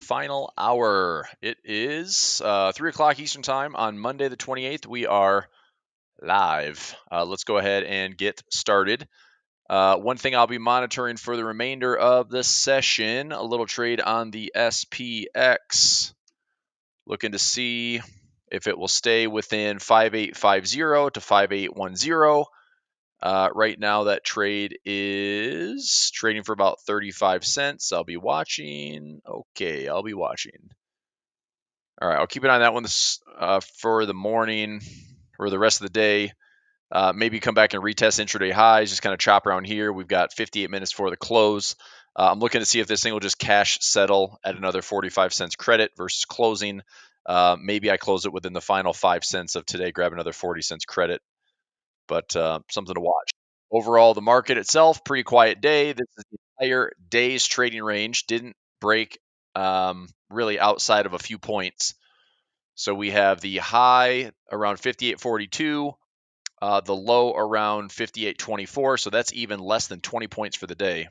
final hour. It is 3 o'clock Eastern Time on Monday the 28th. We are live. Let's go ahead and get started. One thing I'll be monitoring for the remainder of the session, a little trade on the SPX. Looking to see if it will stay within 5850 to 5810. Right now, that trade is trading for about 35 cents. I'll be watching. Okay, I'll be watching. All right, I'll keep an eye on that one for the morning or the rest of the day. Maybe come back and retest intraday highs, just kind of chop around here. We've got 58 minutes for the close. I'm looking to see if this thing will just cash settle at another 45 cents credit versus closing. Maybe I close it within the final 5 cents of today, grab another 40 cents credit. But something to watch. Overall, the market itself, pretty quiet day. This is the entire day's trading range. Didn't break really outside of a few points. So we have the high around 58.42, the low around 58.24. So that's even less than 20 points for the day.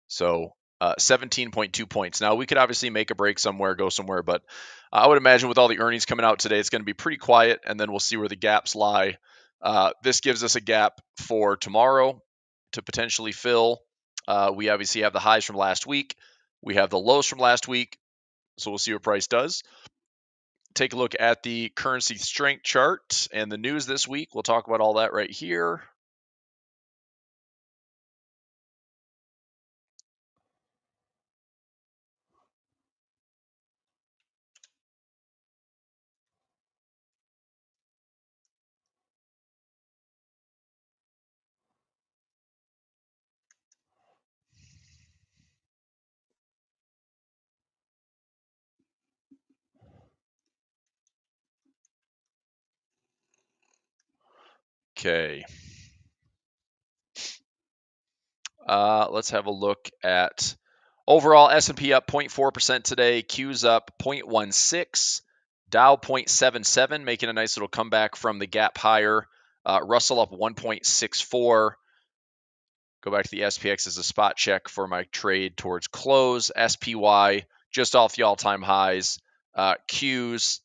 So 17.2 points. Now, we could obviously make a break somewhere, go somewhere, but I would imagine with all the earnings coming out today, it's going to be pretty quiet, and then we'll see where the gaps lie. This gives us a gap for tomorrow to potentially fill. We obviously have the highs from last week. We have the lows from last week, so we'll see what price does. Take a look at the currency strength chart and the news this week. We'll talk about all that right here. Okay. Let's have a look at overall S&P up 0.4% today. Q's up 0.16. Dow 0.77, making a nice little comeback from the gap higher. Russell up 1.64. Go back to the SPX as a spot check for my trade towards close. SPY just off the all-time highs. Q's,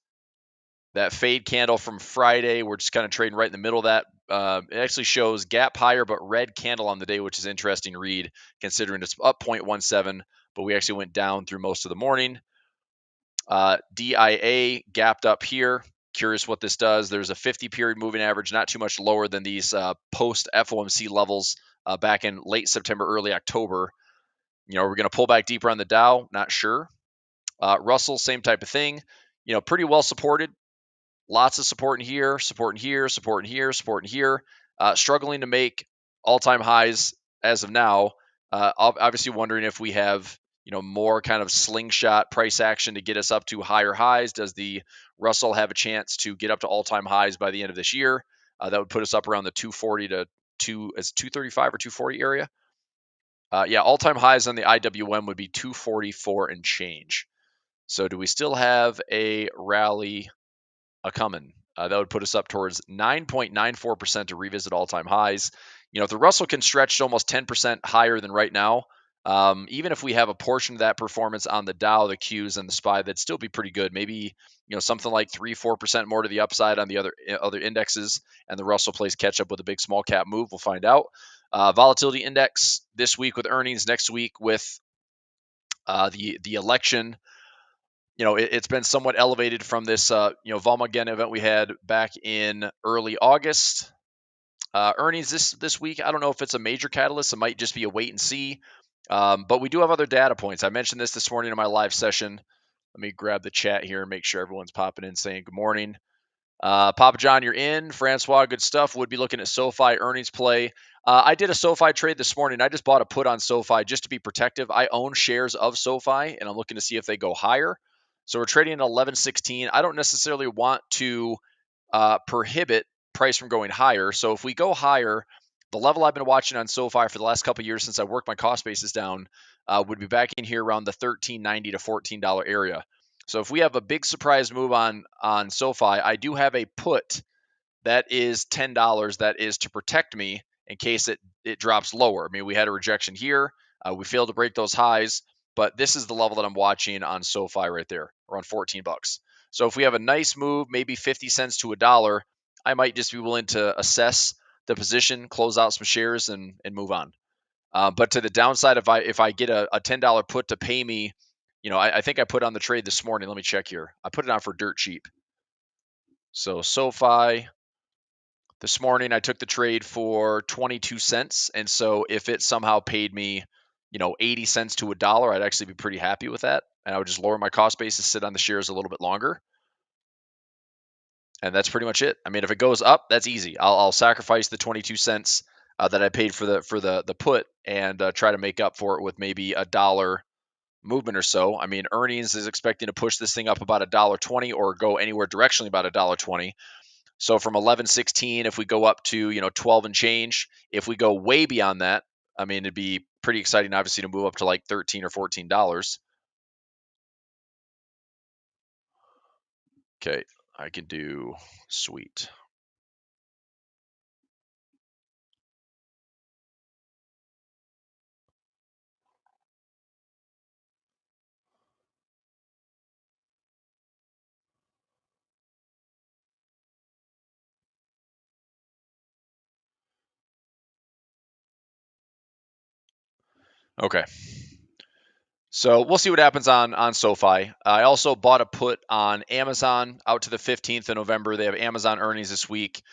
that fade candle from Friday, we're just kind of trading right in the middle of that. It actually shows gap higher, but red candle on the day, which is interesting read considering it's up 0.17, but we actually went down through most of the morning. DIA gapped up here. Curious what this does. There's a 50-period moving average, not too much lower than these post-FOMC levels back in late September, early October. We're going to pull back deeper on the Dow. Not sure. Russell, same type of thing. Pretty well supported. Lots of support in here, support in here, support in here, support in here. Struggling to make all-time highs as of now. Obviously wondering if we have more kind of slingshot price action to get us up to higher highs. Does the Russell have a chance to get up to all-time highs by the end of this year? That would put us up around the 240 to 235 or 240 area. All-time highs on the IWM would be 244 and change. So do we still have a rally coming? That would put us up towards 9.94% to revisit all-time highs. If the Russell can stretch to almost 10% higher than right now, even if we have a portion of that performance on the Dow, the Qs, and the SPY, that'd still be pretty good. Maybe something like 3-4% more to the upside on the other indexes, and the Russell plays catch up with a big small cap move. We'll find out. Volatility index this week with earnings, next week with the election. It's been somewhat elevated from this, Volkswagen event we had back in early August. Earnings this week, I don't know if it's a major catalyst. It might just be a wait and see. But we do have other data points. I mentioned this morning in my live session. Let me grab the chat here and make sure everyone's popping in saying good morning. Papa John, you're in. Francois, good stuff. Would be looking at SoFi earnings play. I did a SoFi trade this morning. I just bought a put on SoFi just to be protective. I own shares of SoFi, and I'm looking to see if they go higher. So we're trading at 11.16. I don't necessarily want to prohibit price from going higher. So if we go higher, the level I've been watching on SoFi for the last couple of years since I worked my cost basis down would be back in here around the $13.90 to $14 area. So if we have a big surprise move on SoFi, I do have a put that is $10 that is to protect me in case it drops lower. I mean, we had a rejection here. We failed to break those highs. but this is the level that I'm watching on SoFi right there, around 14 bucks. So if we have a nice move, maybe 50 cents to a dollar, I might just be willing to assess the position, close out some shares, and move on. But to the downside, if I get a $10 put to pay me, I think I put on the trade this morning. Let me check here. I put it on for dirt cheap. So SoFi, this morning I took the trade for 22 cents. And so if it somehow paid me, 80 cents to a dollar, I'd actually be pretty happy with that. And I would just lower my cost base to sit on the shares a little bit longer. And that's pretty much it. I mean, if it goes up, that's easy. I'll sacrifice the 22 cents that I paid for the put and try to make up for it with maybe a dollar movement or so. I mean, earnings is expecting to push this thing up about $1.20 or go anywhere directionally about $1.20. So from 11.16, if we go up to 12 and change, if we go way beyond that, I mean, it'd be pretty exciting, obviously, to move up to like $13 or $14. Okay, I can do sweet. Okay. So we'll see what happens on SoFi. I also bought a put on Amazon out to the 15th of November. They have Amazon earnings this week.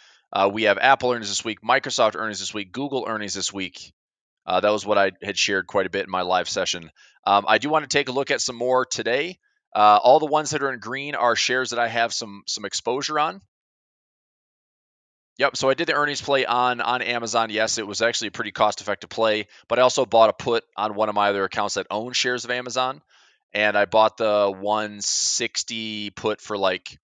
We have Apple earnings this week, Microsoft earnings this week, Google earnings this week. That was what I had shared quite a bit in my live session. I do want to take a look at some more today. All the ones that are in green are shares that I have some exposure on. Yep. So I did the earnings play on Amazon. Yes, it was actually a pretty cost-effective play, but I also bought a put on one of my other accounts that own shares of Amazon, and I bought the 160 put for like,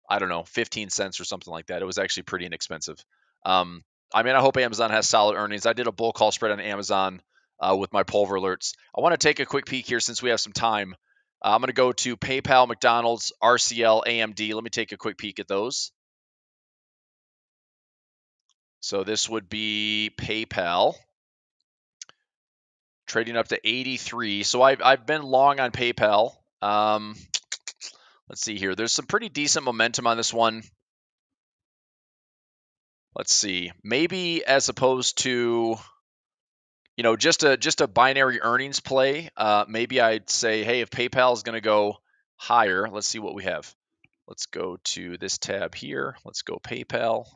I don't know, 15 cents or something like that. It was actually pretty inexpensive. I mean, I hope Amazon has solid earnings. I did a bull call spread on Amazon with my Pulver alerts. I want to take a quick peek here since we have some time. I'm going to go to PayPal, McDonald's, RCL, AMD. Let me take a quick peek at those. So this would be PayPal trading up to 83. So I've been long on PayPal. Let's see here. There's some pretty decent momentum on this one. Let's see. Maybe as opposed to just a binary earnings play, maybe I'd say, hey, if PayPal is going to go higher, let's see what we have. Let's go to this tab here. Let's go PayPal.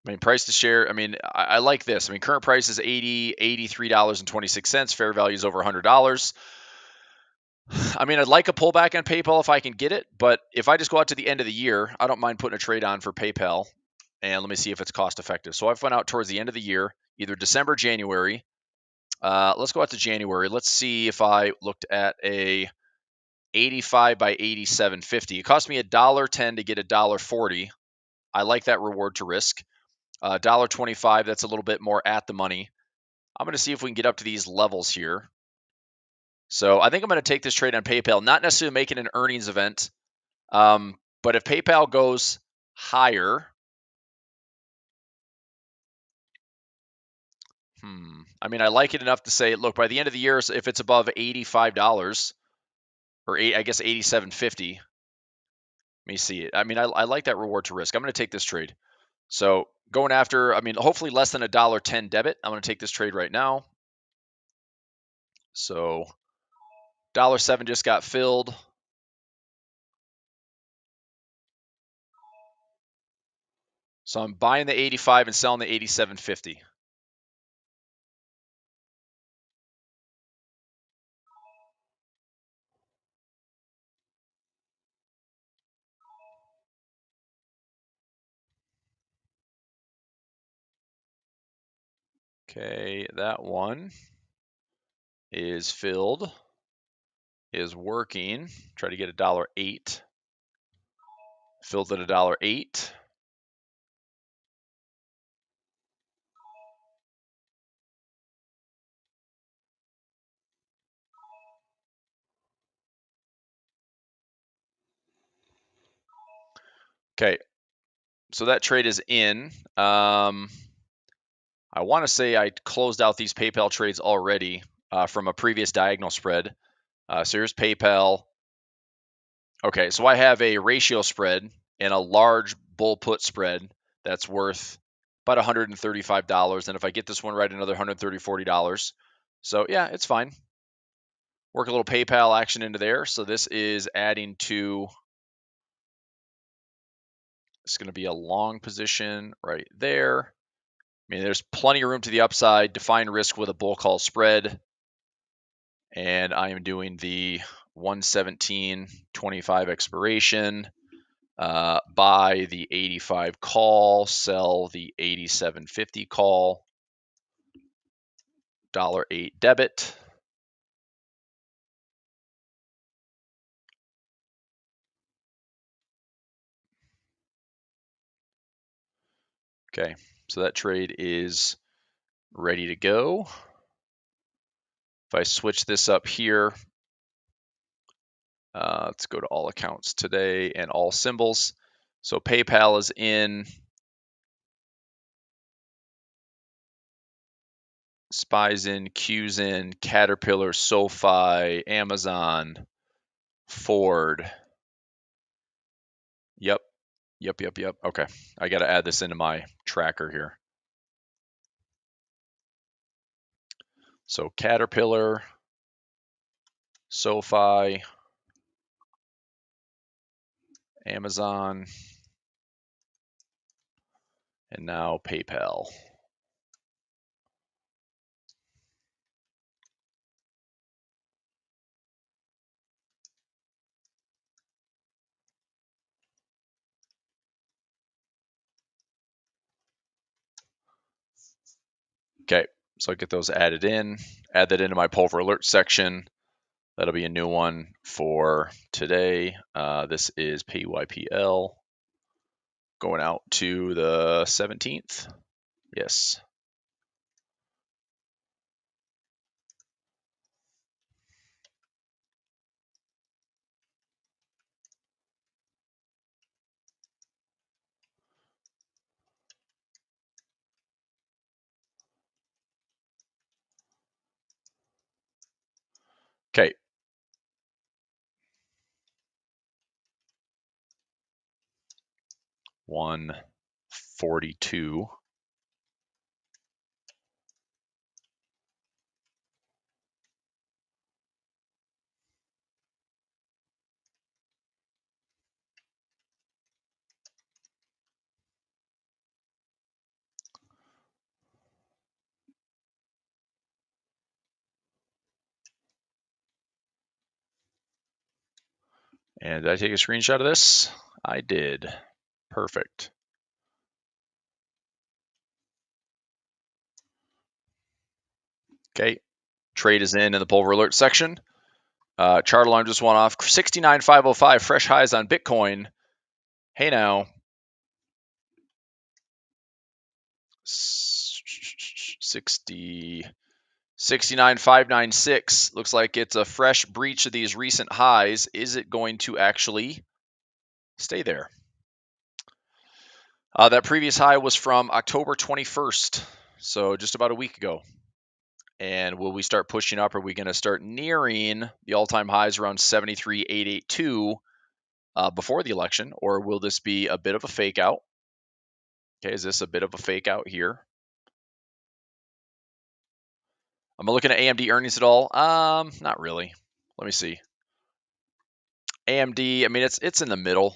I mean, price to share. I mean, I like this. I mean, current price is $83.26. Fair value is over $100. I mean, I'd like a pullback on PayPal if I can get it, but if I just go out to the end of the year, I don't mind putting a trade on for PayPal. And let me see if it's cost effective. So I've went out towards the end of the year, either December, January. Let's go out to January. Let's see if I looked at a 85 by 87.50. It cost me $1.10 to get $1.40. I like that reward to risk. $1.25, that's a little bit more at the money. I'm going to see if we can get up to these levels here. So I think I'm going to take this trade on PayPal, not necessarily making an earnings event, but if PayPal goes higher, I mean, I like it enough to say, look, by the end of the year, if it's above $85 or I guess 87.50, let me see it. I mean, I like that reward to risk. I'm going to take this trade. So going after, I mean, hopefully less than $1.10 debit. I'm going to take this trade right now. So $1.07 just got filled. So I'm buying the 85 and selling the 87.50. Okay, that one is filled, is working. Try to get $1.08. Filled at $1.08. Okay, so that trade is in. I want to say I closed out these PayPal trades already from a previous diagonal spread. So here's PayPal. Okay, so I have a ratio spread and a large bull put spread that's worth about $135. And if I get this one right, another $130-$140. So yeah, it's fine. Work a little PayPal action into there. So this is adding to, it's going to be a long position right there. I mean, there's plenty of room to the upside. Define risk with a bull call spread. And I am doing the 117.25 expiration. Buy the 85 call, sell the 87.50 call, $8 debit. Okay, so that trade is ready to go. If I switch this up here, let's go to all accounts today and all symbols. So PayPal is in, SPY's in, Q's in, Caterpillar, SoFi, Amazon, Ford. Yep. Okay, I got to add this into my tracker here. So Caterpillar, SoFi, Amazon, and now PayPal. Okay, so I get those added in, add that into my Pulver alert section. That'll be a new one for today. This is PYPL going out to the 17th. Yes. Okay. $142. And did I take a screenshot of this? I did. Perfect. Okay. Trade is in the Pulver alert section. Chart alarm just went off. 69,505 fresh highs on Bitcoin. Hey now. 69,596. Looks like it's a fresh breach of these recent highs. Is it going to actually stay there? That previous high was from October 21st, so just about a week ago. And will we start pushing up? Are we going to start nearing the all-time highs around 73,882 before the election, or will this be a bit of a fake out? Okay, is this a bit of a fake out here? Am I looking at AMD earnings at all? Not really. Let me see. AMD, I mean, it's in the middle.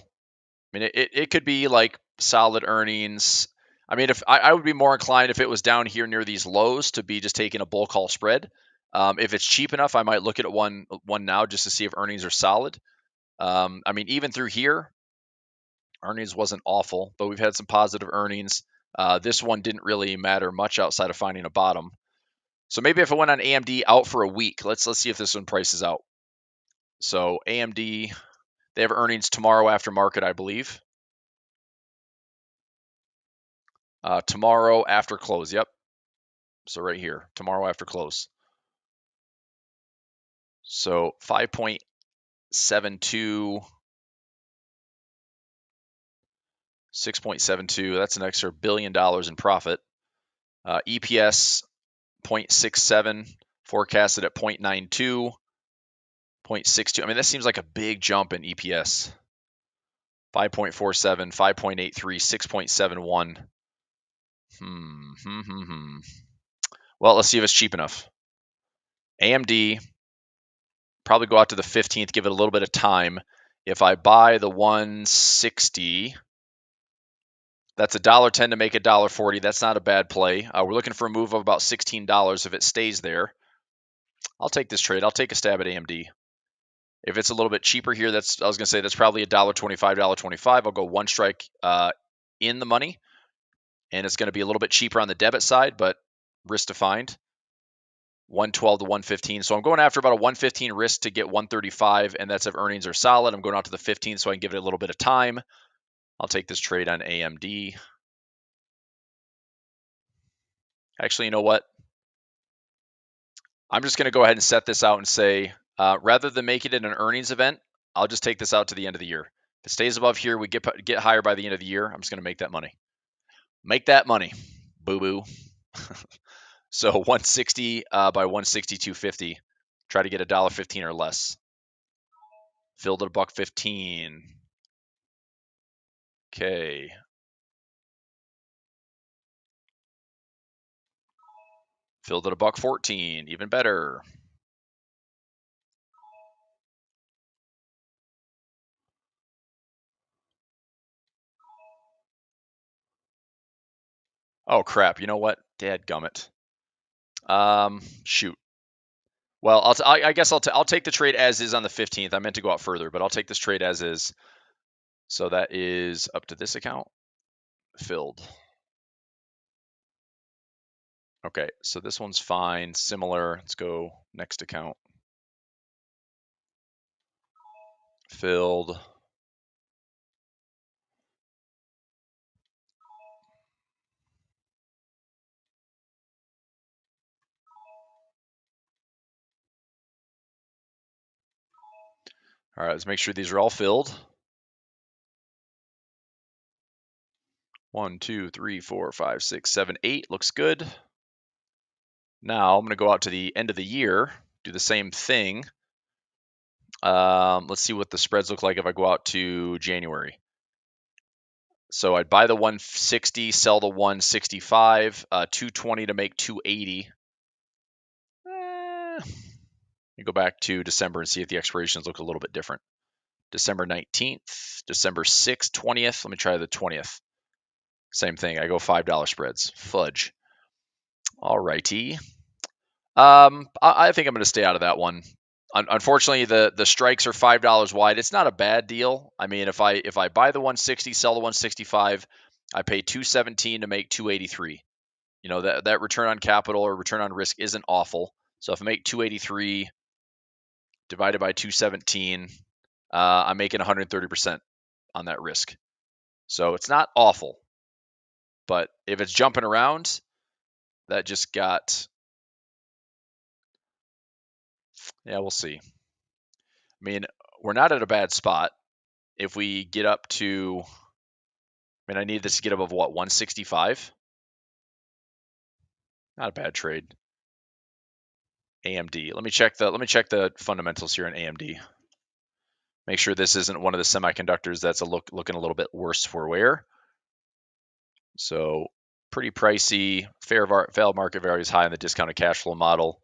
I mean, it could be like solid earnings. I mean, if I would be more inclined if it was down here near these lows to be just taking a bull call spread. If it's cheap enough, I might look at one now just to see if earnings are solid. I mean, even through here, earnings wasn't awful, but we've had some positive earnings. This one didn't really matter much outside of finding a bottom. So maybe if I went on AMD out for a week, let's see if this one prices out. So AMD, they have earnings tomorrow after market, I believe. Tomorrow after close. Yep. So right here, tomorrow after close. So 5.72 6.72. That's an extra $1 billion in profit. EPS 0.67, forecasted at 0.92, 0.62. I mean, that seems like a big jump in EPS. 5.47, 5.83, 6.71. Well, let's see if it's cheap enough. AMD, probably go out to the 15th, give it a little bit of time. If I buy the 160, that's $1.10 to make $1.40. That's not a bad play. We're looking for a move of about $16 if it stays there. I'll take this trade. I'll take a stab at AMD. If it's a little bit cheaper here, I was going to say that's probably $1.25, $1.25. I'll go one strike in the money, and it's going to be a little bit cheaper on the debit side, but risk defined. 112 to 115. So I'm going after about a 115 risk to get 135, and that's if earnings are solid. I'm going out to the 15th so I can give it a little bit of time. I'll take this trade on AMD. Actually, you know what? I'm just going to go ahead and set this out and say, rather than make it an earnings event, I'll just take this out to the end of the year. If it stays above here, we get higher by the end of the year. I'm just going to make that money. Make that money. Boo-boo. So 160 by 162.50. Try to get $1.15 or less. Filled at $1.15. Okay. Filled at $1.14. Even better. Oh crap! You know what? Dadgummit. Shoot. Well, I guess I'll take the trade as is on the 15th. I meant to go out further, but I'll take this trade as is. So that is up to this account. Filled. Okay, so this one's fine. Similar. Let's go next account. Filled. All right, let's make sure these are all filled. 1, 2, 3, 4, 5, 6, 7, 8 looks good. Now I'm going to go out to the end of the year, do the same thing. Let's see what the spreads look like if I go out to January. So I'd buy the 160, sell the 165, 220 to make 280. You go back to December and see if the expirations look a little bit different. December 19th, December 6th, 20th. Let me try the 20th. Same thing. I go $5 spreads. Fudge. All righty. I think I'm going to stay out of that one. Unfortunately, the strikes are $5 wide. It's not a bad deal. I mean, if I buy the 160, sell the 165, I pay 217 to make 283. You know, that return on capital or return on risk isn't awful. So if I make 283 divided by 217, I'm making 130% on that risk. So it's not awful. But if it's jumping around, that just got, yeah, we'll see. I mean, we're not at a bad spot. If we get up to, I mean, I need this to get above what, 165? Not a bad trade. AMD. Let me check the fundamentals here in AMD. Make sure this isn't one of the semiconductors that's looking a little bit worse for wear. So pretty pricey. Fair market value is high on the discounted cash flow model.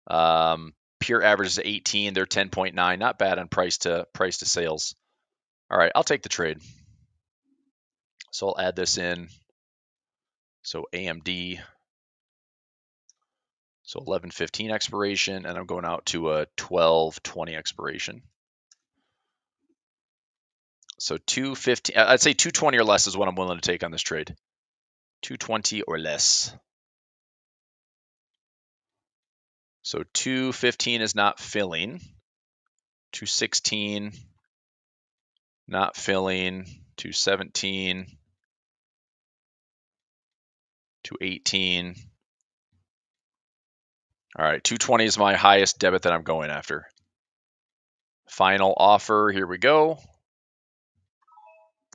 Pure average is 18. They're 10.9. Not bad on price to sales. All right, I'll take the trade. So I'll add this in. So AMD. So 11:15 expiration, and I'm going out to a 12:20 expiration. So 215. I'd say 220 or less is what I'm willing to take on this trade. 220 or less. So 215 is not filling. 216 not filling. 217. 218. All right, 220 is my highest debit that I'm going after. Final offer, here we go.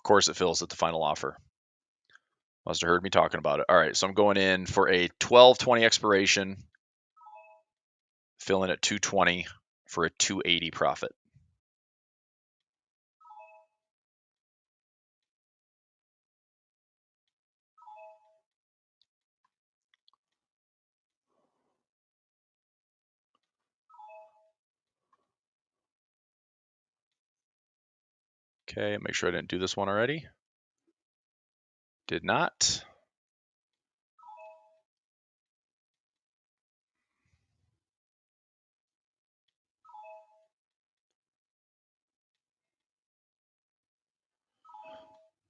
Of course it fills at the final offer. Must have heard me talking about it. All right, so I'm going in for a 12.20 expiration, filling at 220 for a 280 profit. Okay, make sure I didn't do this one already. Did not.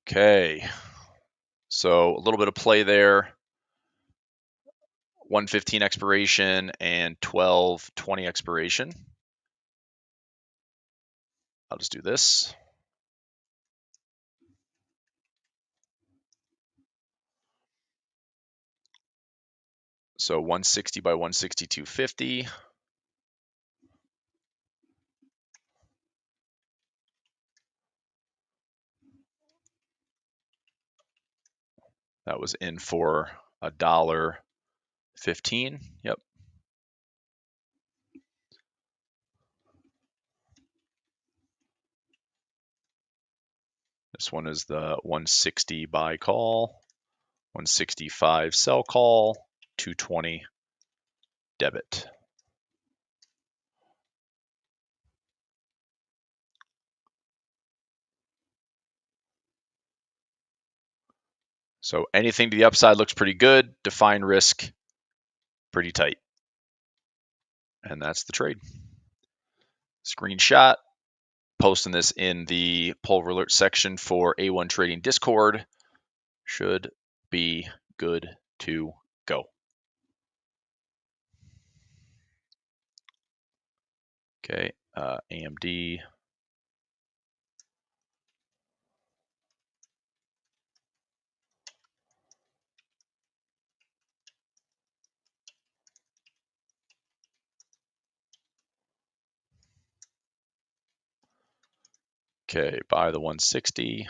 Okay, so a little bit of play there. 115 expiration and 12.20 expiration. I'll just do this. So 160 by 162.50. That was in for $1.15. Yep. This one is the 160 buy call, 165 sell call, 220 debit. So anything to the upside looks pretty good. Define risk pretty tight. And that's the trade. Screenshot. Posting this in the Pulver Alert section for A1 Trading Discord. Should be good to go. Okay, AMD. Okay, buy the 160.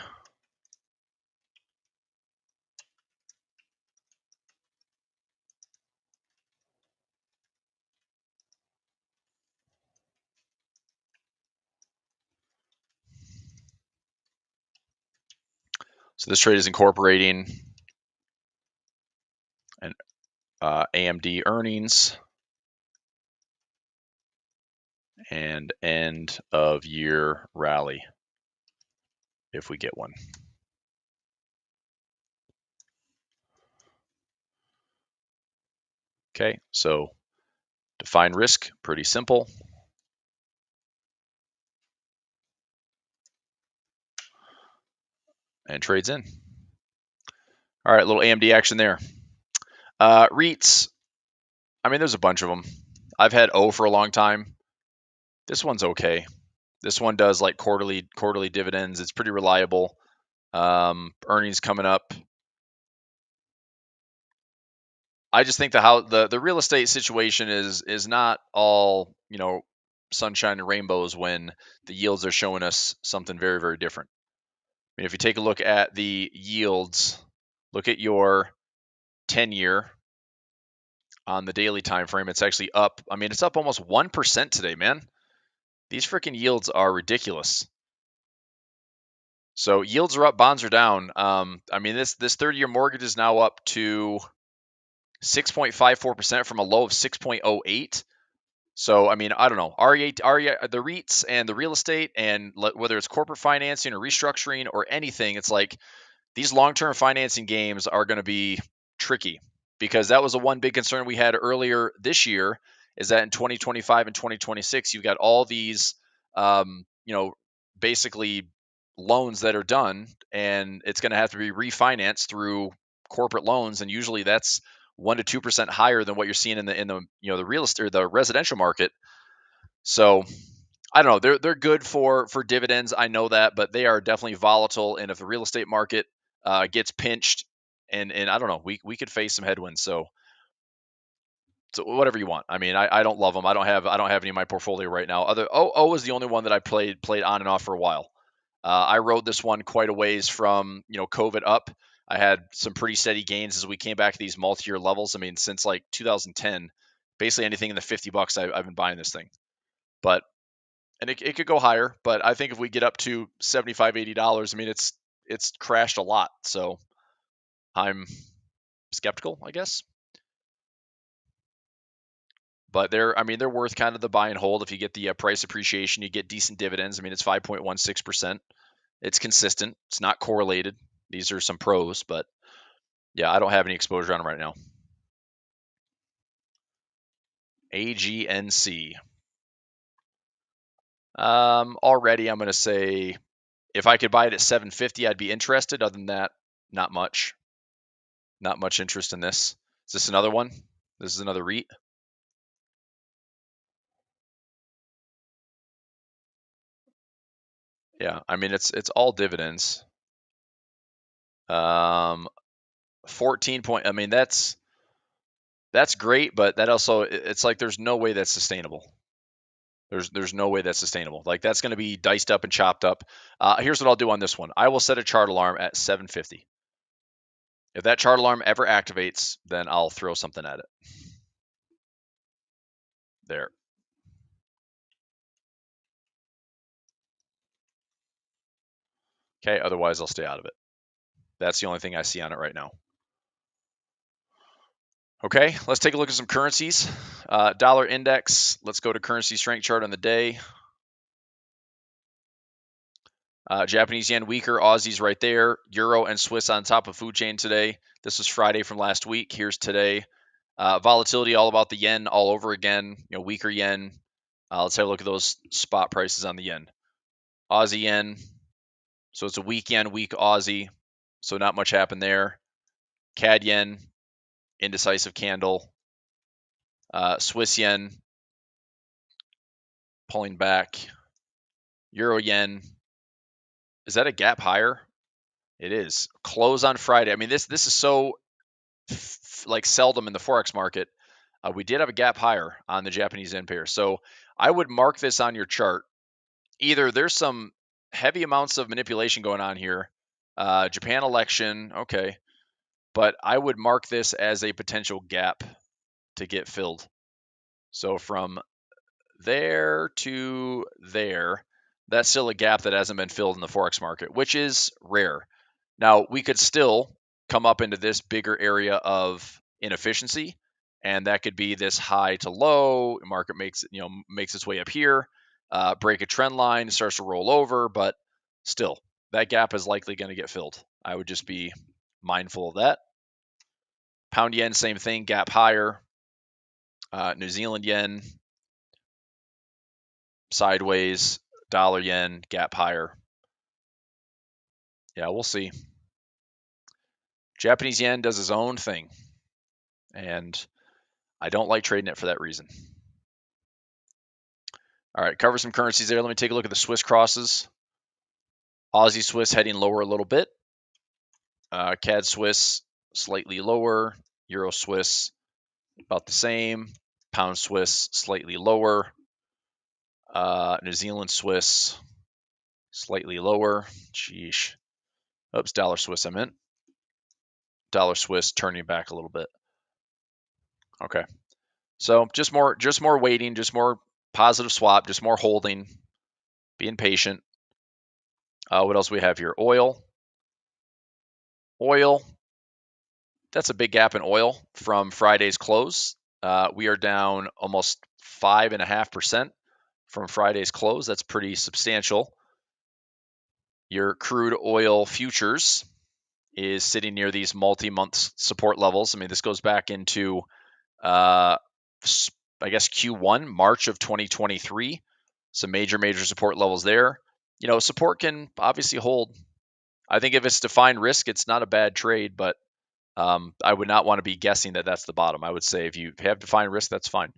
So this trade is incorporating an AMD earnings and end of year rally if we get one. Okay, so define risk, pretty simple. And trades in. All right, little AMD action there. REITs, I mean, there's a bunch of them. I've had O for a long time. This one's okay. This one does like quarterly dividends. It's pretty reliable. Earnings coming up. I just think the real estate situation is not all, sunshine and rainbows when the yields are showing us something very, very different. I mean, if you take a look at the yields, look at your 10-year on the daily time frame. It's actually up. I mean, it's up almost 1% today, man. These freaking yields are ridiculous. So yields are up, bonds are down. I mean, this 30-year mortgage is now up to 6.54% from a low of 6.08. So, I mean, I don't know. The REITs and the real estate, and whether it's corporate financing or restructuring or anything, it's like these long-term financing games are going to be tricky, because that was the one big concern we had earlier this year, is that in 2025 and 2026, you've got all these, basically loans that are done, and it's going to have to be refinanced through corporate loans, and usually that's 1 to 2% higher than what you're seeing in the real estate or the residential market. So I don't know. They're good for dividends. I know that, but they are definitely volatile. And if the real estate market gets pinched, and I don't know, we could face some headwinds. So whatever you want. I mean, I don't love them. I don't have any in my portfolio right now. O is the only one that I played on and off for a while. I rode this one quite a ways from, COVID up. I had some pretty steady gains as we came back to these multi-year levels. I mean, since like 2010, basically anything in the $50, I've been buying this thing. But and it could go higher, but I think if we get up to $75, $80, I mean, it's crashed a lot. So I'm skeptical, I guess. But they're worth kind of the buy and hold. If you get the price appreciation, you get decent dividends. I mean, it's 5.16%. It's consistent. It's not correlated. These are some pros, but yeah, I don't have any exposure on them right now. AGNC. Already I'm going to say if I could buy it at 750, I'd be interested. Other than that, not much. Not much interest in this. Is this another one? This is another REIT. Yeah, I mean it's all dividends. 14 point. I mean that's great, but that also it's like there's no way that's sustainable. There's no way that's sustainable. Like that's going to be diced up and chopped up. Here's what I'll do on this one. I will set a chart alarm at 750. If that chart alarm ever activates, then I'll throw something at it. There. Okay, otherwise I'll stay out of it. That's the only thing I see on it right now. Okay, let's take a look at some currencies. Dollar index. Let's go to currency strength chart on the day. Japanese yen weaker, Aussies right there. Euro and Swiss on top of food chain today. This was Friday from last week. Here's today. Volatility all about the yen all over again. Weaker yen. Let's have a look at those spot prices on the yen. Aussie yen. So it's a weak yen, weak Aussie. So not much happened there. CAD yen, indecisive candle. Swiss yen, pulling back. Euro yen. Is that a gap higher? It is. Close on Friday. I mean, this is so like seldom in the forex market. We did have a gap higher on the Japanese yen pair, so I would mark this on your chart. Either there's some heavy amounts of manipulation going on here. Japan election, okay, but I would mark this as a potential gap to get filled. So from there to there, that's still a gap that hasn't been filled in the forex market, which is rare. Now, we could still come up into this bigger area of inefficiency, and that could be this high to low. Market makes its way up here, break a trend line, starts to roll over, but still, that gap is likely going to get filled. I would just be mindful of that. Pound yen, same thing, gap higher. New Zealand yen, sideways. Dollar yen, gap higher. Yeah, we'll see. Japanese yen does its own thing, and I don't like trading it for that reason. All right, cover some currencies there. Let me take a look at the Swiss crosses. Aussie Swiss heading lower a little bit. CAD Swiss slightly lower. Euro Swiss about the same. Pound Swiss slightly lower. New Zealand Swiss slightly lower. Sheesh. Oops, dollar Swiss I meant. Dollar Swiss turning back a little bit. Okay. So just more waiting, just more positive swap, just more holding, being patient. What else we have here? Oil. That's a big gap in oil from Friday's close. We are down almost 5.5% from Friday's close. That's pretty substantial. Your crude oil futures is sitting near these multi-month support levels. I mean, this goes back into, I guess, Q1, March of 2023. Some major support levels there. Support can obviously hold. I think if it's defined risk, it's not a bad trade, but I would not want to be guessing that that's the bottom. I would say if you have defined risk, that's fine.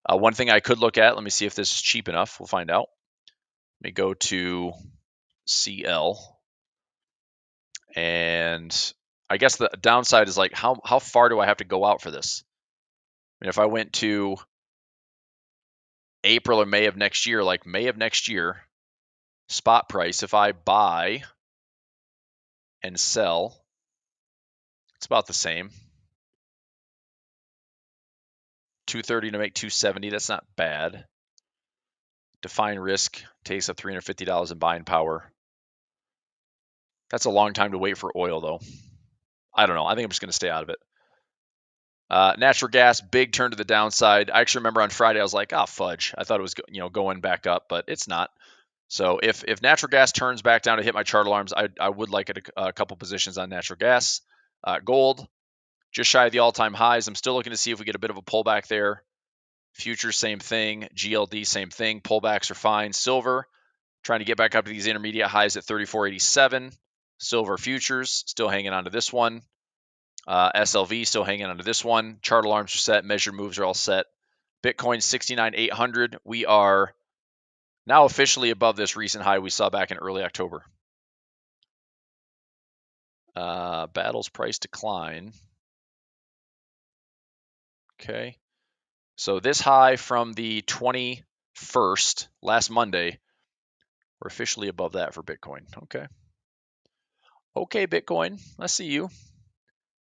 One thing I could look at, let me see if this is cheap enough. We'll find out. Let me go to CL. And I guess the downside is like, how far do I have to go out for this? I mean, if I went to April or May of next year, like May of next year, spot price, if I buy and sell, it's about the same. 230 to make 270. That's not bad. Define risk takes up $350 in buying power. That's a long time to wait for oil, though. I don't know. I think I'm just going to stay out of it. Natural gas, big turn to the downside. I actually remember on Friday I was like, "Ah, fudge." I thought it was going back up, but it's not. So if natural gas turns back down to hit my chart alarms, I would like a couple positions on natural gas. Gold, just shy of the all-time highs. I'm still looking to see if we get a bit of a pullback there. Futures, same thing. GLD, same thing. Pullbacks are fine. Silver, trying to get back up to these intermediate highs at 34.87. Silver futures, still hanging on to this one. SLV, still hanging on to this one. Chart alarms are set. Measured moves are all set. Bitcoin, 69,800. We are now officially above this recent high we saw back in early October. Battles price decline. Okay. So this high from the 21st, last Monday, we're officially above that for Bitcoin. Okay. Okay, Bitcoin, I see you.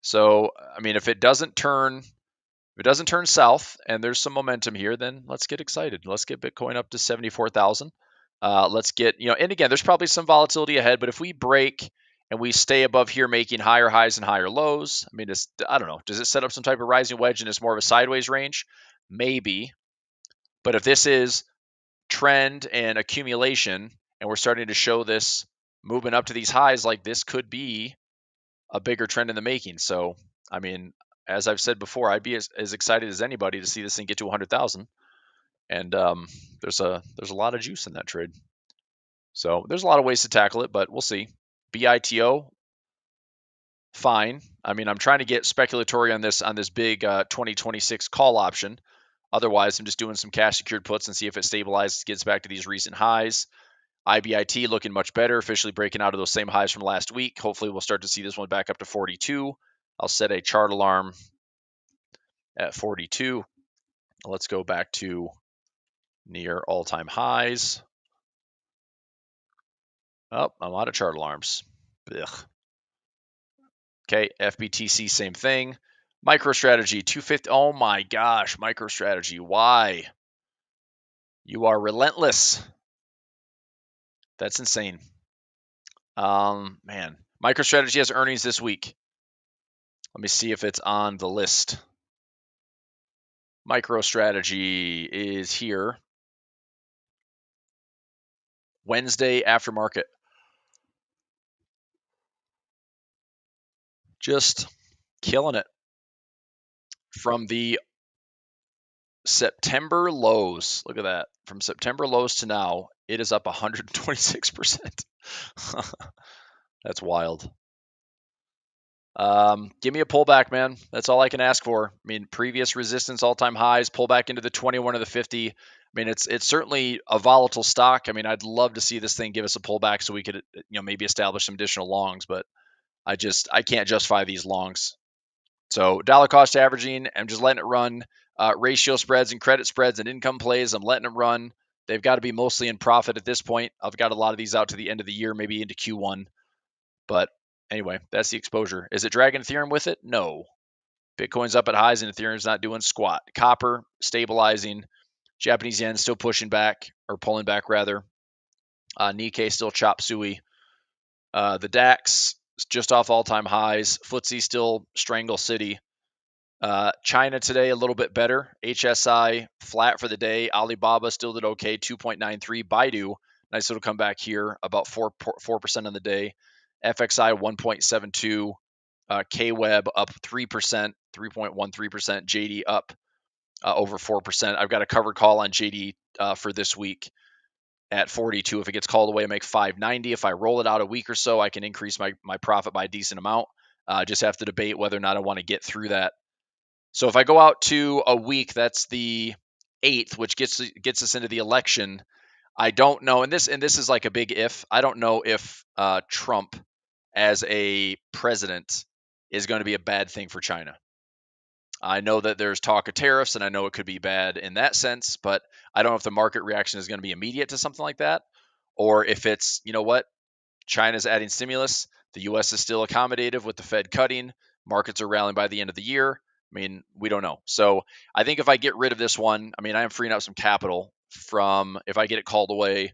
So, I mean, if it doesn't turn south and there's some momentum here, then let's get excited. Let's get Bitcoin up to 74,000. Let's get, and again, there's probably some volatility ahead, but if we break and we stay above here making higher highs and higher lows, I mean, I don't know. Does it set up some type of rising wedge and it's more of a sideways range? Maybe. But if this is trend and accumulation and we're starting to show this movement up to these highs, like this could be a bigger trend in the making. So, I mean, as I've said before, I'd be as excited as anybody to see this thing get to 100,000. And there's a lot of juice in that trade. So there's a lot of ways to tackle it, but we'll see. BITO, fine. I mean, I'm trying to get speculatory on this big 2026 call option. Otherwise, I'm just doing some cash secured puts and see if it stabilizes, gets back to these recent highs. IBIT looking much better, officially breaking out of those same highs from last week. Hopefully, we'll start to see this one back up to 42. I'll set a chart alarm at 42. Let's go back to near all-time highs. Oh, I'm out of chart alarms. Ugh. Okay, FBTC, same thing. MicroStrategy, 250. Oh my gosh, MicroStrategy, why? You are relentless. That's insane. Man, MicroStrategy has earnings this week. Let me see if it's on the list. MicroStrategy is here. Wednesday after market. Just killing it. From the September lows, look at that. From September lows to now, it is up 126%. That's wild. Give me a pullback, man. That's all I can ask for. I mean, previous resistance, all-time highs, pull back into the 21 or the 50. I mean, it's certainly a volatile stock. I mean, I'd love to see this thing give us a pullback so we could, maybe establish some additional longs, but I can't justify these longs. So dollar cost averaging, I'm just letting it run. Ratio spreads and credit spreads and income plays, I'm letting them run. They've got to be mostly in profit at this point. I've got a lot of these out to the end of the year, maybe into Q1. But anyway, that's the exposure. Is it dragging Ethereum with it? No. Bitcoin's up at highs and Ethereum's not doing squat. Copper stabilizing. Japanese yen still pushing back, or pulling back rather. Nikkei still chop suey. The DAX just off all-time highs. FTSE still strangle city. China today a little bit better. HSI flat for the day. Alibaba still did okay, 2.93. Baidu, nice little comeback here, about 4% on the day. FXI 1.72. KWeb up 3%, 3.13%. JD up over 4%. I've got a covered call on JD for this week at 42. If it gets called away, I make 590. If I roll it out a week or so, I can increase my profit by a decent amount. Just have to debate whether or not I want to get through that. So if I go out to a week, that's the 8th, which gets us into the election. I don't know, and this is like a big if. I don't know if Trump as a president is going to be a bad thing for China. I know that there's talk of tariffs, and I know it could be bad in that sense, but I don't know if the market reaction is going to be immediate to something like that, or if it's, you know what, China's adding stimulus, the US is still accommodative with the Fed cutting, markets are rallying by the end of the year. I mean, we don't know. So I think if I get rid of this one, I mean, I am freeing up some capital from if I get it called away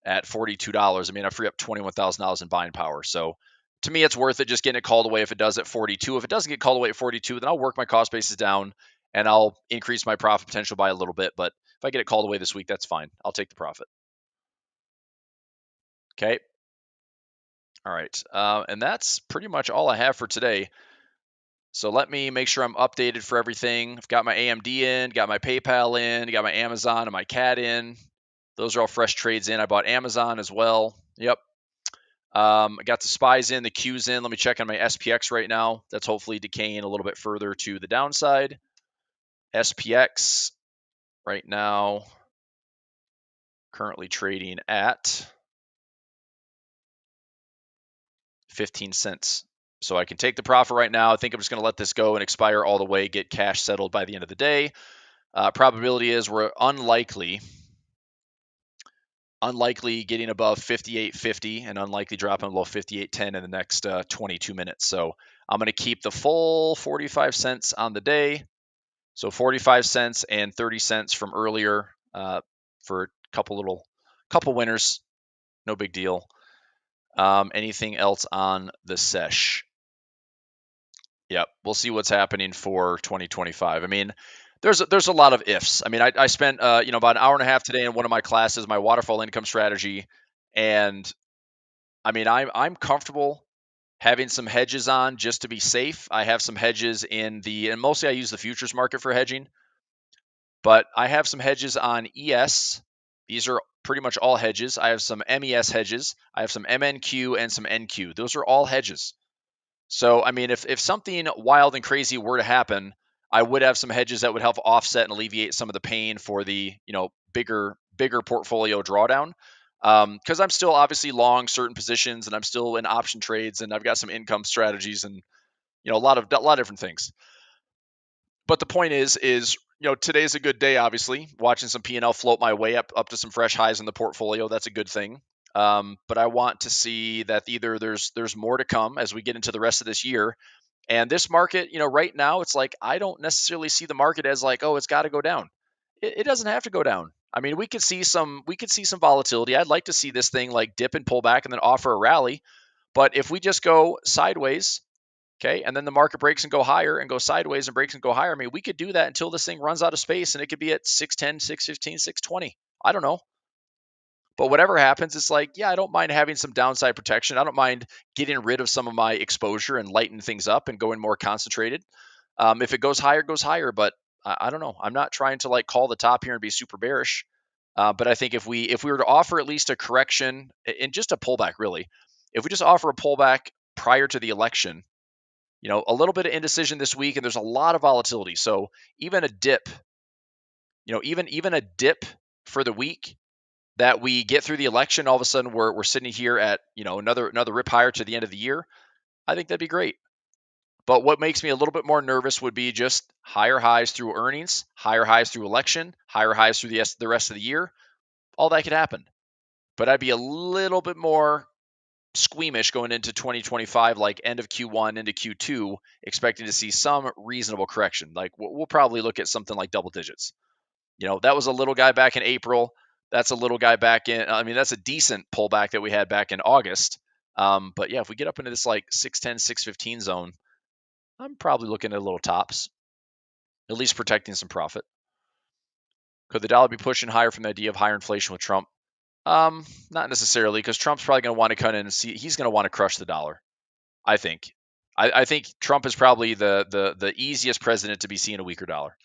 at $42. I mean, I free up $21,000 in buying power. So to me, it's worth it just getting it called away if it does at 42. If it doesn't get called away at 42, then I'll work my cost basis down and I'll increase my profit potential by a little bit. But if I get it called away this week, that's fine. I'll take the profit. Okay. All right. And that's pretty much all I have for today. So let me make sure I'm updated for everything. I've got my AMD in, got my PayPal in, got my Amazon and my CAD in. Those are all fresh trades in. I bought Amazon as well. Yep. I got the SPYs in, the Qs in. Let me check on my SPX right now. That's hopefully decaying a little bit further to the downside. SPX right now currently trading at 15 cents. So I can take the profit right now. I think I'm just going to let this go and expire all the way, get cash settled by the end of the day. Probability is we're unlikely getting above 58.50 and unlikely dropping below 58.10 in the next 22 minutes. So I'm going to keep the full 45 cents on the day. So 45 cents and 30 cents from earlier for a couple winners. No big deal. Anything else on the sesh? Yep, we'll see what's happening for 2025. I mean, there's a lot of ifs. I mean, I spent about an hour and a half today in one of my classes, my waterfall income strategy, and I mean, I'm comfortable having some hedges on just to be safe. I have some hedges and mostly I use the futures market for hedging, but I have some hedges on ES. These are pretty much all hedges. I have some MES hedges. I have some MNQ and some NQ. Those are all hedges. So, I mean, if something wild and crazy were to happen, I would have some hedges that would help offset and alleviate some of the pain for the, bigger portfolio drawdown. Because I'm still obviously long certain positions and I'm still in option trades and I've got some income strategies and, a lot of different things. But the point is, today's a good day, obviously. Watching some P&L float my way up to some fresh highs in the portfolio, that's a good thing. But I want to see that either there's more to come as we get into the rest of this year. And this market, right now, it's like I don't necessarily see the market as like, oh, it's got to go down. It doesn't have to go down. I mean, we could see some volatility. I'd like to see this thing like dip and pull back and then offer a rally. But if we just go sideways, okay, and then the market breaks and go higher and go sideways and breaks and go higher, I mean, we could do that until this thing runs out of space and it could be at 610, 615, 620. I don't know. But whatever happens, it's like, yeah, I don't mind having some downside protection. I don't mind getting rid of some of my exposure and lighten things up and going more concentrated. If it goes higher, it goes higher. But I don't know. I'm not trying to like call the top here and be super bearish. But I think if we were to offer at least a correction and just a pullback, really, if we just offer a pullback prior to the election, a little bit of indecision this week, and there's a lot of volatility. So even a dip, even a dip for the week that we get through the election, all of a sudden we're sitting here at another rip higher to the end of the year. I think that'd be great. But what makes me a little bit more nervous would be just higher highs through earnings, higher highs through election, higher highs through the rest of the year. All that could happen. But I'd be a little bit more squeamish going into 2025, like end of Q1 into Q2, expecting to see some reasonable correction. Like we'll probably look at something like double digits. That was a little guy back in April. That's a little guy back in. I mean, that's a decent pullback that we had back in August. But yeah, if we get up into this like 610, 615 zone, I'm probably looking at little tops, at least protecting some profit. Could the dollar be pushing higher from the idea of higher inflation with Trump? Not necessarily, because Trump's probably going to want to cut in and see. He's going to want to crush the dollar. I think. I think Trump is probably the easiest president to be seeing a weaker dollar.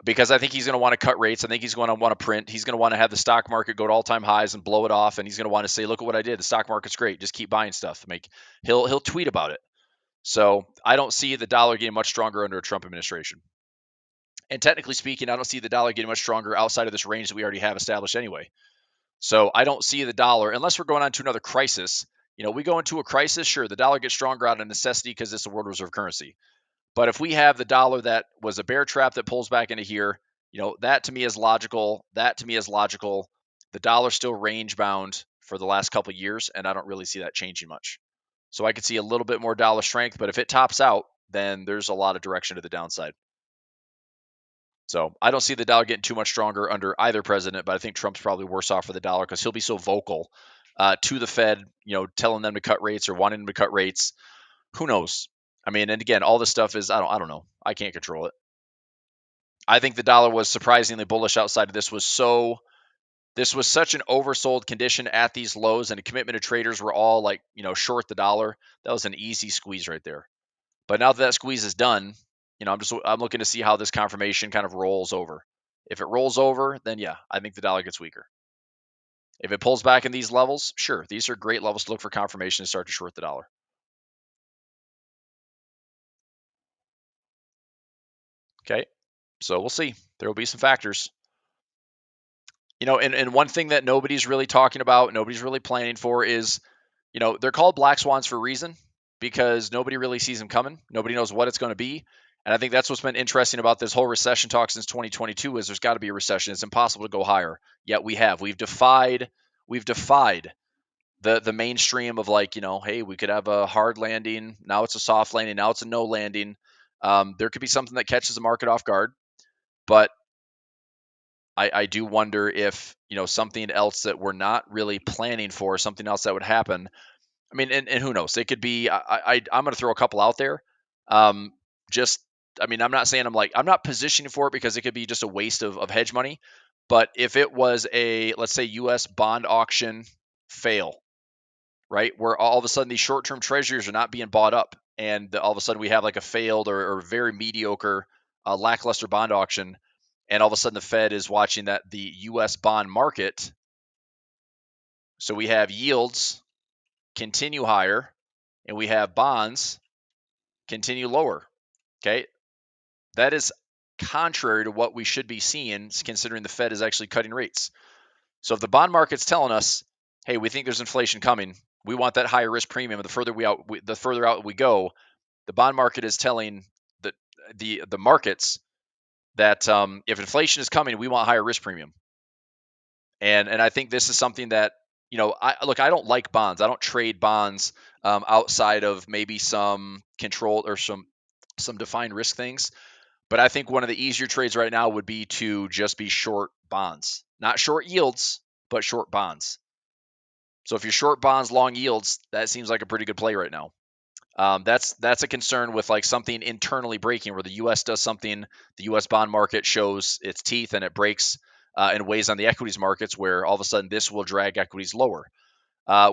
Because I think he's going to want to cut rates. I think he's going to want to print. He's going to want to have the stock market go to all-time highs and blow it off. And he's going to want to say, "Look at what I did. The stock market's great. Just keep buying stuff." He'll tweet about it. So I don't see the dollar getting much stronger under a Trump administration. And technically speaking, I don't see the dollar getting much stronger outside of this range that we already have established anyway. So I don't see the dollar, unless we're going on to another crisis. We go into a crisis, sure, the dollar gets stronger out of necessity because it's a world reserve currency. But if we have the dollar that was a bear trap that pulls back into here, that to me is logical. the dollar's still range bound for the last couple of years, and I don't really see that changing much. So I could see a little bit more dollar strength, but if it tops out, then there's a lot of direction to the downside. So I don't see the dollar getting too much stronger under either president, but I think Trump's probably worse off for the dollar because he'll be so vocal to the Fed, telling them to cut rates or wanting them to cut rates. Who knows? I mean, and again, all this stuff is I don't know. I can't control it. I think the dollar was surprisingly bullish outside of this was such an oversold condition at these lows, and a commitment of traders were all like, short the dollar. That was an easy squeeze right there. But now that squeeze is done, I'm looking to see how this confirmation kind of rolls over. If it rolls over, then yeah, I think the dollar gets weaker. If it pulls back in these levels, sure, these are great levels to look for confirmation and start to short the dollar. Okay, so we'll see. There will be some factors. And one thing that nobody's really talking about, nobody's really planning for is, they're called black swans for a reason because nobody really sees them coming. Nobody knows what it's going to be. And I think that's what's been interesting about this whole recession talk since 2022 is there's got to be a recession. It's impossible to go higher. Yet we have. We've defied the mainstream of like, hey, we could have a hard landing. Now it's a soft landing. Now it's a no landing. There could be something that catches the market off guard. But I do wonder if, something else that we're not really planning for, something else that would happen. I mean, and who knows? It could be. I'm going to throw a couple out there. I'm not saying I'm not positioning for it because it could be just a waste of hedge money. But if it was let's say, U.S. bond auction fail, right, where all of a sudden these short-term treasuries are not being bought up, and all of a sudden we have like a failed or very mediocre, lackluster bond auction, and all of a sudden the Fed is watching that the U.S. bond market. So we have yields continue higher, and we have bonds continue lower. Okay, that is contrary to what we should be seeing, considering the Fed is actually cutting rates. So if the bond market's telling us, hey, we think there's inflation coming, we want that higher risk premium. The further out we go, the bond market is telling the markets that if inflation is coming, we want higher risk premium. And I think this is something that, I don't like bonds. I don't trade bonds outside of maybe some controlled or some defined risk things. But I think one of the easier trades right now would be to just be short bonds, not short yields, but short bonds. So if you're short bonds, long yields, that seems like a pretty good play right now. That's a concern with like something internally breaking, where the U.S. does something, the U.S. bond market shows its teeth and it breaks and weighs on the equities markets, where all of a sudden this will drag equities lower.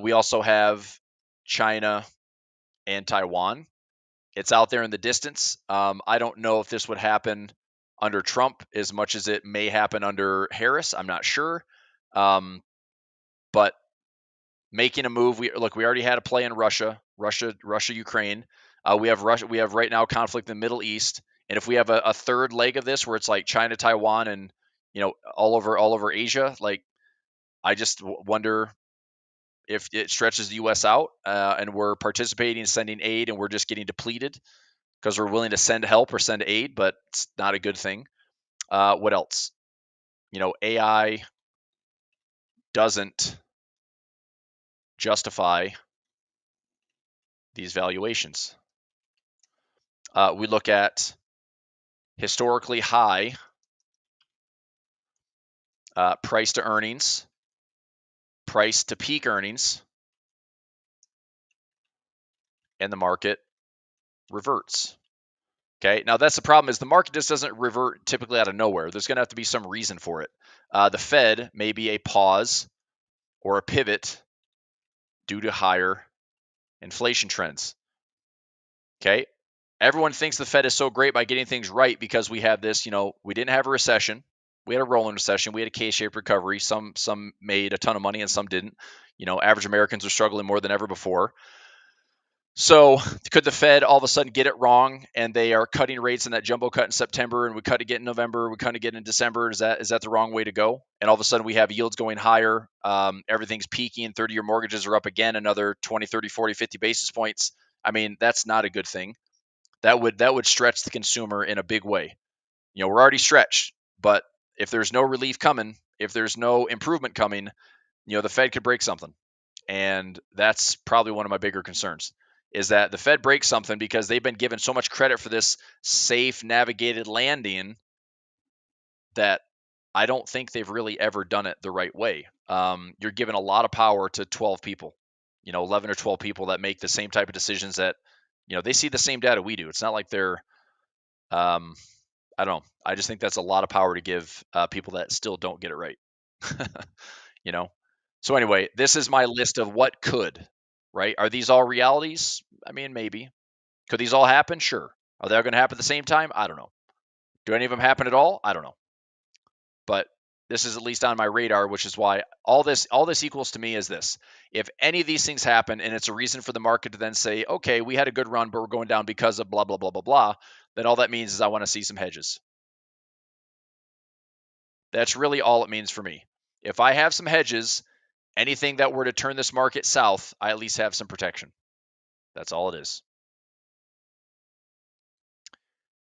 We also have China and Taiwan. It's out there in the distance. I don't know if this would happen under Trump as much as it may happen under Harris. I'm not sure. But making a move, we already had a play in Russia, Ukraine. We have right now conflict in the Middle East. And if we have a third leg of this where it's like China, Taiwan, and all over Asia, like I just wonder if it stretches the U.S. out and we're participating, sending aid, and we're just getting depleted because we're willing to send help or send aid, but it's not a good thing. What else? AI doesn't justify these valuations. We look at historically high price to earnings, price to peak earnings, and the market reverts. Okay, now that's the problem, is the market just doesn't revert typically out of nowhere. There's going to have to be some reason for it. The Fed may be a pause or a pivot due to higher inflation trends. Okay, everyone thinks the Fed is so great by getting things right because we have this, we didn't have a recession. We had a rolling recession. We had a K-shaped recovery. Some made a ton of money and some didn't. Average Americans are struggling more than ever before. So could the Fed all of a sudden get it wrong and they are cutting rates in that jumbo cut in September, and we cut again in November, we cut again in December? Is that the wrong way to go? And all of a sudden we have yields going higher. Everything's peaking. 30-year mortgages are up again another 20, 30, 40, 50 basis points. I mean, that's not a good thing. That would stretch the consumer in a big way. We're already stretched, but if there's no relief coming, if there's no improvement coming, the Fed could break something. And that's probably one of my bigger concerns is that the Fed breaks something because they've been given so much credit for this safe navigated landing that I don't think they've really ever done it the right way. You're giving a lot of power to 12 people, 11 or 12 people that make the same type of decisions that, they see the same data we do. It's not like they're, I don't know. I just think that's a lot of power to give people that still don't get it right. you know? So anyway, this is my list of what could, right? Are these all realities? I mean, maybe. Could these all happen? Sure. Are they all going to happen at the same time? I don't know. Do any of them happen at all? I don't know. But this is at least on my radar, which is why all this equals to me is this. If any of these things happen and it's a reason for the market to then say, okay, we had a good run, but we're going down because of blah, blah, blah, blah, blah, then all that means is I want to see some hedges. That's really all it means for me. If I have some hedges, anything that were to turn this market south, I at least have some protection. That's all it is.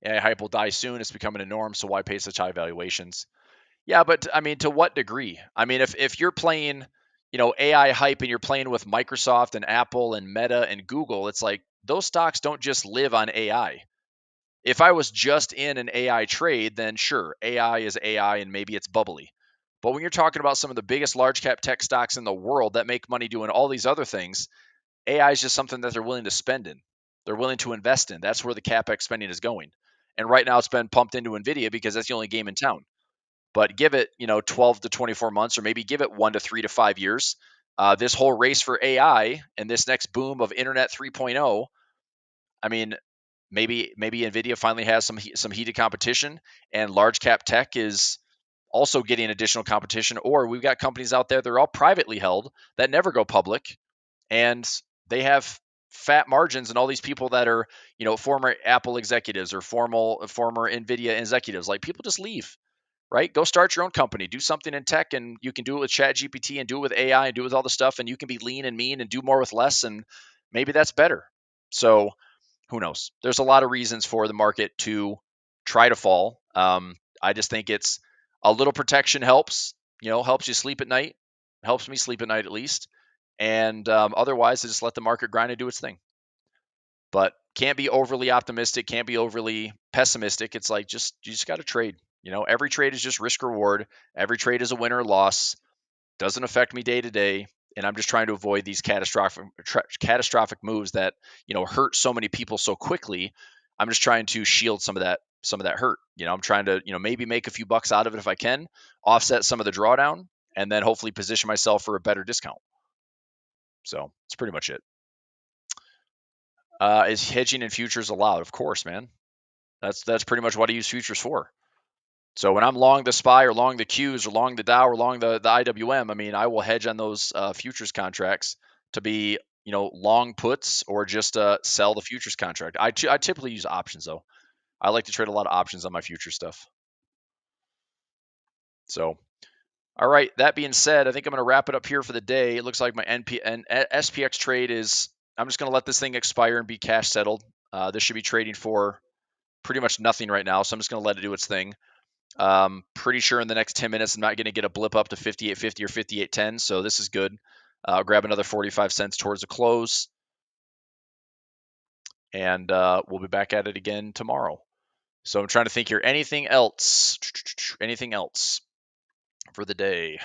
AI hype will die soon. It's becoming a norm, so why pay such high valuations? Yeah, but I mean, to what degree? I mean, if you're playing, AI hype and you're playing with Microsoft and Apple and Meta and Google, it's like those stocks don't just live on AI. If I was just in an AI trade, then sure, AI is AI and maybe it's bubbly. But when you're talking about some of the biggest large cap tech stocks in the world that make money doing all these other things, AI is just something that they're willing to spend in. They're willing to invest in. That's where the capex spending is going. And right now it's been pumped into Nvidia because that's the only game in town. But give it, 12 to 24 months, or maybe give it 1 to 3 to 5 years. This whole race for AI and this next boom of Internet 3.0, I mean, maybe Nvidia finally has some heated competition, and large cap tech is also getting additional competition. Or we've got companies out there that are all privately held that never go public, and they have fat margins, and all these people that are, former Apple executives or former Nvidia executives, like people just leave. Right? Go start your own company, do something in tech, and you can do it with Chat GPT and do it with AI and do it with all the stuff, and you can be lean and mean and do more with less, and maybe that's better. So who knows? There's a lot of reasons for the market to try to fall. I just think it's a little protection helps, helps you sleep at night, helps me sleep at night at least. And otherwise, just let the market grind and do its thing. But can't be overly optimistic, can't be overly pessimistic. It's like you just got to trade. Every trade is just risk reward. Every trade is a win or loss. Doesn't affect me day to day, and I'm just trying to avoid these catastrophic moves that hurt so many people so quickly. I'm just trying to shield some of that hurt. I'm trying to maybe make a few bucks out of it if I can, offset some of the drawdown, and then hopefully position myself for a better discount. So that's pretty much it. Is hedging in futures allowed? Of course, man. That's pretty much what I use futures for. So when I'm long the SPY or long the Qs or long the Dow or long the IWM, I mean, I will hedge on those futures contracts to be, long puts or just sell the futures contract. I typically use options though. I like to trade a lot of options on my future stuff. So, all right. That being said, I think I'm going to wrap it up here for the day. It looks like my SPX trade is. I'm just going to let this thing expire and be cash settled. This should be trading for pretty much nothing right now, so I'm just going to let it do its thing. Pretty sure in the next 10 minutes, I'm not going to get a blip up to 58.50 or 58.10. So this is good. I'll grab another 45 cents towards the close. And we'll be back at it again tomorrow. So I'm trying to think here. Anything else? Anything else for the day?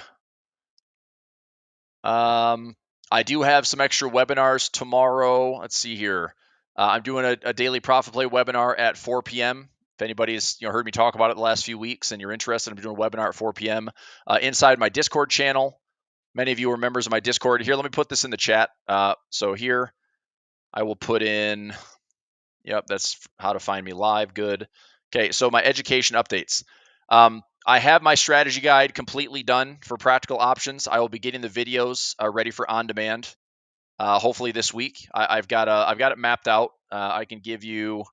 I do have some extra webinars tomorrow. Let's see here. I'm doing a daily profit play webinar at 4 p.m. If anybody's heard me talk about it the last few weeks and you're interested, I'm doing a webinar at 4 p.m. Inside my Discord channel. Many of you are members of my Discord. Here, let me put this in the chat. So here, I will put in. Yep, that's how to find me live. Good. Okay, so my education updates. I have my strategy guide completely done for practical options. I will be getting the videos ready for on demand. Hopefully this week. I've got it mapped out. I can give you.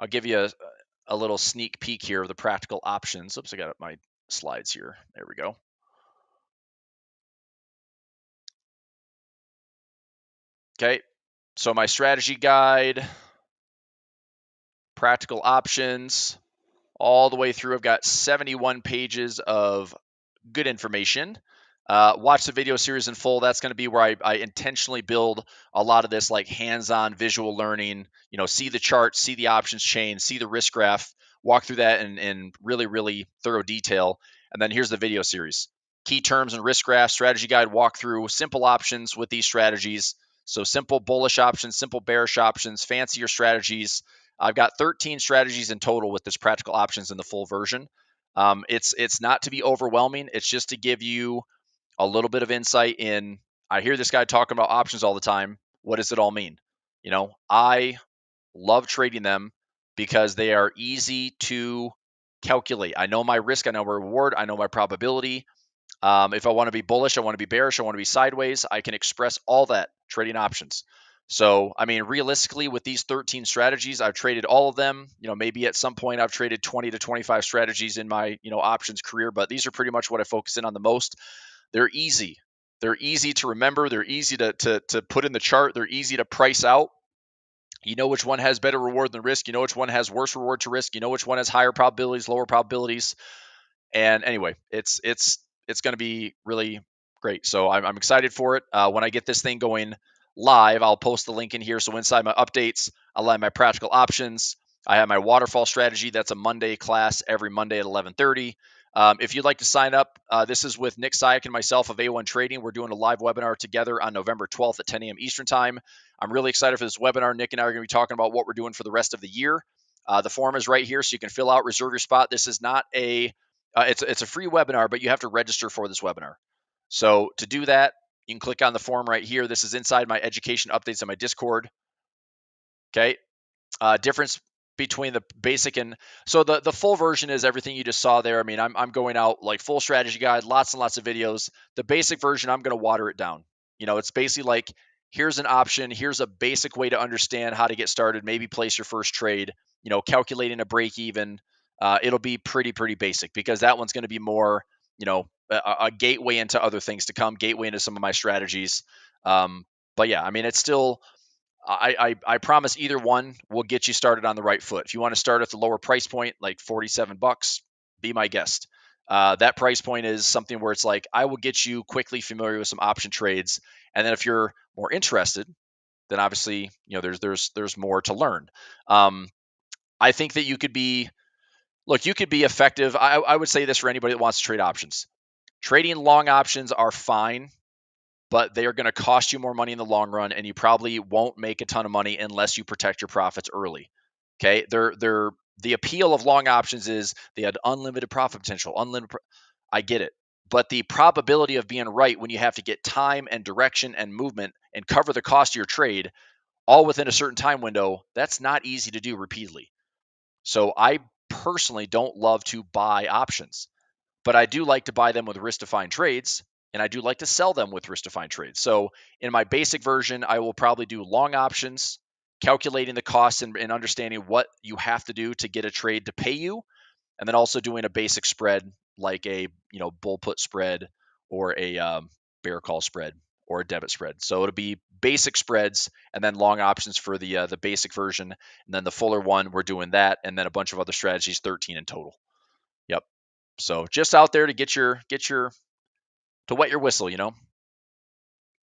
I'll give you a little sneak peek here of the practical options. Oops, I got my slides here. There we go. Okay, so my strategy guide, practical options. all the way through. I've got 71 pages of good information. Watch the video series in full. That's going to be where I intentionally build a lot of this like hands-on visual learning, see the chart, see the options chain, see the risk graph, walk through that in really, really thorough detail. And then here's the video series. Key terms and risk graph, strategy guide walkthrough, simple options with these strategies. So simple bullish options, simple bearish options, fancier strategies. I've got 13 strategies in total with this practical options in the full version. It's not to be overwhelming. It's just to give you a little bit of insight in. I hear this guy talking about options all the time. What does it all mean? I love trading them because they are easy to calculate. I know my risk, I know my reward, I know my probability. If I want to be bullish, I want to be bearish, I want to be sideways, I can express all that trading options. So, I mean, realistically, with these 13 strategies, I've traded all of them. Maybe at some point I've traded 20 to 25 strategies in my, options career, but these are pretty much what I focus in on the most. They're easy. They're easy to remember. They're easy to put in the chart. They're easy to price out. You know which one has better reward than risk. You know which one has worse reward to risk. You know which one has higher probabilities, lower probabilities. And anyway, it's going to be really great. So I'm excited for it. When I get this thing going live, I'll post the link in here. So inside my updates, I'll have my practical options. I have my waterfall strategy. That's a Monday class every Monday at 11:30. If you'd like to sign up, this is with Nick Syack and myself of A1 Trading. We're doing a live webinar together on November 12th at 10 a.m. Eastern Time. I'm really excited for this webinar. Nick and I are going to be talking about what we're doing for the rest of the year. The form is right here, so you can fill out, reserve your spot. This is not a it's a free webinar, but you have to register for this webinar. So to do that, you can click on the form right here. This is inside my education updates on my Discord. Okay. Difference between the basic and so the full version is everything you just saw there. I mean, I'm going out like full strategy guide, lots and lots of videos. The basic version, I'm going to water it down. It's basically like, here's an option. Here's a basic way to understand how to get started. Maybe place your first trade, calculating a break even. It'll be pretty basic because that one's going to be more, a gateway into other things to come, gateway into some of my strategies. But yeah, I mean, it's still, I promise either one will get you started on the right foot. If you want to start at the lower price point, like $47, be my guest. That price point is something where it's like, I will get you quickly familiar with some option trades. And then if you're more interested, then obviously, there's more to learn. I think that you could be effective. I would say this for anybody that wants to trade options. Trading long options are fine, but they are going to cost you more money in the long run, and you probably won't make a ton of money unless you protect your profits early. Okay, the appeal of long options is they had unlimited profit potential. I get it, but the probability of being right when you have to get time and direction and movement and cover the cost of your trade all within a certain time window, that's not easy to do repeatedly. So I personally don't love to buy options, but I do like to buy them with risk-defined trades, and I do like to sell them with risk-defined trades. So in my basic version, I will probably do long options, calculating the costs and understanding what you have to do to get a trade to pay you, and then also doing a basic spread like a bull put spread or a bear call spread or a debit spread. So it'll be basic spreads and then long options for the basic version, and then the fuller one we're doing that, and then a bunch of other strategies, 13 in total. Yep. So just out there to get your to wet your whistle,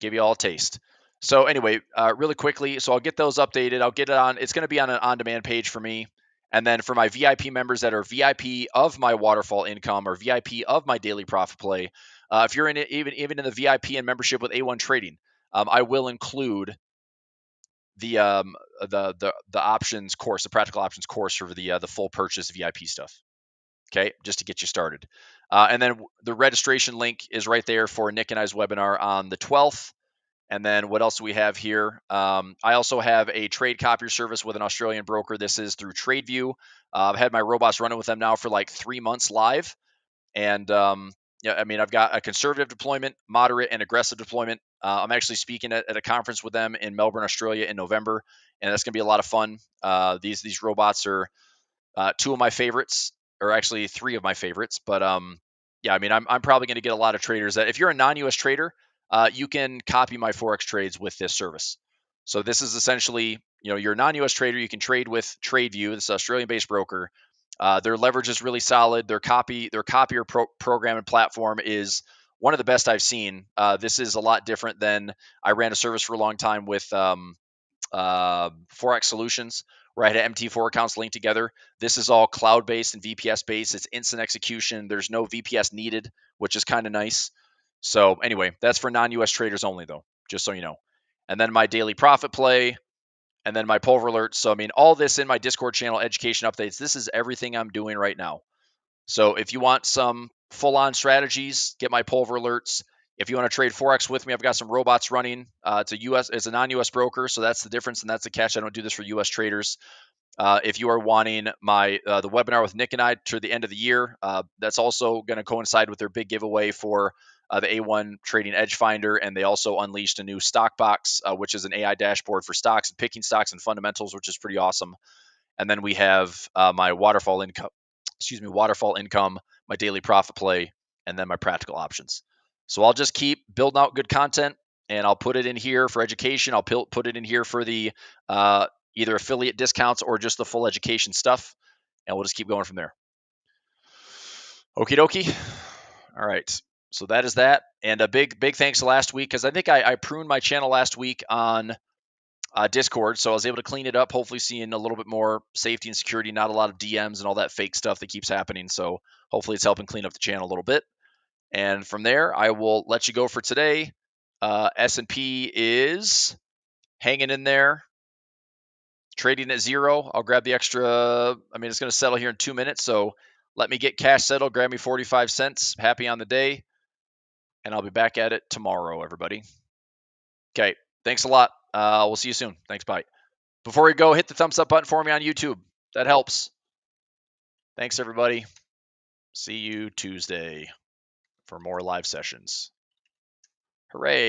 give you all a taste. So anyway, really quickly, so I'll get those updated. I'll get it on. It's going to be on an on-demand page for me. And then for my VIP members that are VIP of my waterfall income or VIP of my daily profit play, if you're in it, even in the VIP and membership with A1 Trading, I will include the options course, the practical options course for the full purchase VIP stuff. Okay, just to get you started. And then the registration link is right there for Nick and I's webinar on the 12th. And then what else do we have here? I also have a trade copier service with an Australian broker. This is through TradeView. I've had my robots running with them now for like 3 months live. And yeah, I mean, I've got a conservative deployment, moderate, and aggressive deployment. I'm actually speaking at a conference with them in Melbourne, Australia in November, and that's going to be a lot of fun. These robots are two of my favorites, or actually three of my favorites. But yeah, I mean, I'm probably going to get a lot of traders that if you're a non-US trader, you can copy my Forex trades with this service. So this is essentially, you're a non-US trader. You can trade with TradeView, this Australian-based broker. Their leverage is really solid. Their copier program and platform is one of the best I've seen. This is a lot different than I ran a service for a long time with FOREX Solutions, where I had MT4 accounts linked together. This is all cloud-based and VPS-based. It's instant execution. There's no VPS needed, which is kind of nice. So anyway, that's for non-US traders only, though, just so you know. And then my daily profit play, and then my Pulver alerts. So, I mean, all this in my Discord channel, education updates. This is everything I'm doing right now. So if you want some full-on strategies, get my Pulver alerts. If you want to trade Forex with me, I've got some robots running. It's a non-US broker, so that's the difference, and that's the catch. I don't do this for US traders. If you are wanting my the webinar with Nick and I to the end of the year, that's also going to coincide with their big giveaway for the A1 Trading Edge Finder, and they also unleashed a new stock box, which is an AI dashboard for stocks and picking stocks and fundamentals, which is pretty awesome. And then we have my waterfall income, my daily profit play, and then my practical options. So I'll just keep building out good content, and I'll put it in here for education. I'll put it in here for the either affiliate discounts or just the full education stuff, and we'll just keep going from there. Okie dokie. All right. So that is that. And a big thanks to last week, because I think I pruned my channel last week on Discord, so I was able to clean it up, hopefully seeing a little bit more safety and security, not a lot of DMs and all that fake stuff that keeps happening. So hopefully it's helping clean up the channel a little bit. And from there, I will let you go for today. S&P is hanging in there, trading at 0. I'll grab the extra. I mean, it's going to settle here in 2 minutes, so let me get cash settled, grab me 45 cents. Happy on the day, and I'll be back at it tomorrow, everybody. Okay, thanks a lot. We'll see you soon. Thanks, bye. Before we go, hit the thumbs up button for me on YouTube. That helps. Thanks, everybody. See you Tuesday for more live sessions. Hooray.